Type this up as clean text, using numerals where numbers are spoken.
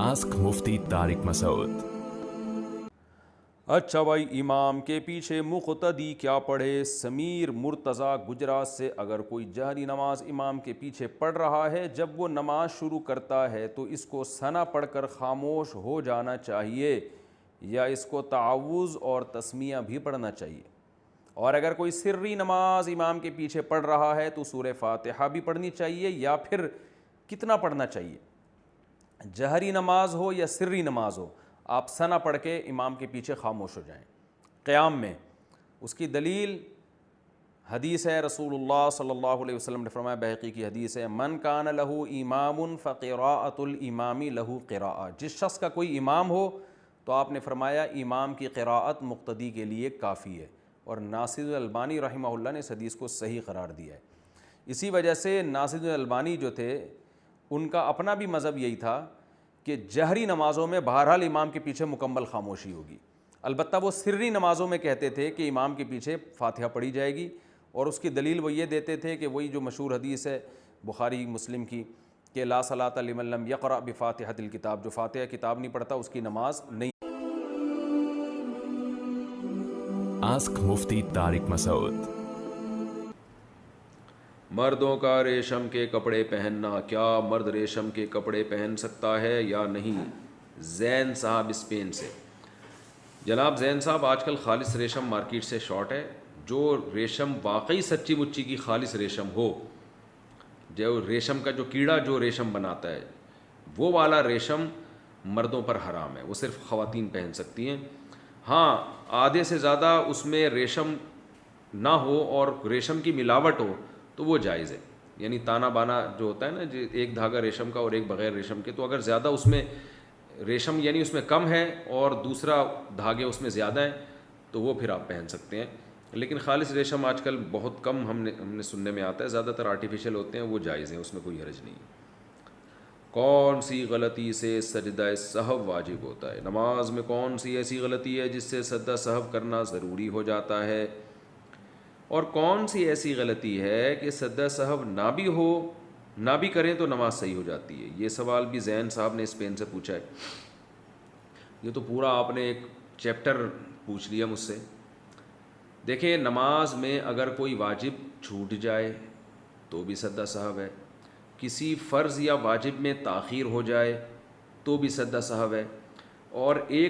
Ask Mufti Tariq Masood. اچھا بھائی، امام کے پیچھے مقتدی کیا پڑھے؟ سمیر مرتضیٰ گجرات سے، اگر کوئی جہری نماز امام کے پیچھے پڑھ رہا ہے، جب وہ نماز شروع کرتا ہے تو اس کو ثنا پڑھ کر خاموش ہو جانا چاہیے یا اس کو تعوذ اور تسمیہ بھی پڑھنا چاہیے؟ اور اگر کوئی سری نماز امام کے پیچھے پڑھ رہا ہے تو سورہ فاتحہ بھی پڑھنی چاہیے یا پھر کتنا پڑھنا چاہیے؟ جہری نماز ہو یا سری نماز ہو، آپ ثنا پڑھ کے امام کے پیچھے خاموش ہو جائیں قیام میں۔ اس کی دلیل حدیث ہے، رسول اللہ صلی اللہ علیہ وسلم نے فرمایا، بحقی کی حدیث ہے، من کان لہ امام فقراءۃ الامام لہ قراءۃ، جس شخص کا کوئی امام ہو تو آپ نے فرمایا امام کی قراءت مقتدی کے لیے کافی ہے، اور ناصر الالبانی رحمہ اللہ نے اس حدیث کو صحیح قرار دیا ہے۔ اسی وجہ سے ناصر الالبانی جو تھے، ان کا اپنا بھی مذہب یہی تھا کہ جہری نمازوں میں بہرحال امام کے پیچھے مکمل خاموشی ہوگی، البتہ وہ سری نمازوں میں کہتے تھے کہ امام کے پیچھے فاتحہ پڑھی جائے گی، اور اس کی دلیل وہ یہ دیتے تھے کہ وہی جو مشہور حدیث ہے بخاری مسلم کی کہ لا صلاۃ لمن لم یقرأ بفاتحۃ الکتاب، جو فاتحہ کتاب نہیں پڑھتا اس کی نماز نہیں۔ Ask Mufti Tariq Masood. مردوں کا ریشم کے کپڑے پہننا، کیا مرد ریشم کے کپڑے پہن سکتا ہے یا نہیں؟ زین صاحب اسپین سے۔ جناب زین صاحب، آج کل خالص ریشم مارکیٹ سے شارٹ ہے، جو ریشم واقعی سچی مچی کی خالص ریشم ہو، جو ریشم کا جو کیڑا جو ریشم بناتا ہے، وہ والا ریشم مردوں پر حرام ہے، وہ صرف خواتین پہن سکتی ہیں۔ ہاں، آدھے سے زیادہ اس میں ریشم نہ ہو اور ریشم کی ملاوٹ ہو تو وہ جائز ہے، یعنی تانا بانا جو ہوتا ہے نا، جو ایک دھاگا ریشم کا اور ایک بغیر ریشم کے، تو اگر زیادہ اس میں ریشم یعنی اس میں کم ہے اور دوسرا دھاگے اس میں زیادہ ہیں تو وہ پھر آپ پہن سکتے ہیں، لیکن خالص ریشم آج کل بہت کم ہم نے سننے میں آتا ہے، زیادہ تر آرٹیفیشل ہوتے ہیں، وہ جائز ہیں، اس میں کوئی حرج نہیں۔ کون سی غلطی سے سجدہ سہو واجب ہوتا ہے؟ نماز میں کون سی ایسی غلطی ہے جس سے سجدہ سہو کرنا ضروری ہو جاتا ہے، اور کون سی ایسی غلطی ہے کہ سجدہ سہو نہ بھی ہو، نہ بھی کریں تو نماز صحیح ہو جاتی ہے؟ یہ سوال بھی زین صاحب نے اسپین سے پوچھا ہے۔ یہ تو پورا آپ نے ایک چیپٹر پوچھ لیا مجھ سے۔ دیکھیں، نماز میں اگر کوئی واجب چھوٹ جائے تو بھی سجدہ سہو ہے، کسی فرض یا واجب میں تاخیر ہو جائے تو بھی سجدہ سہو ہے، اور ایک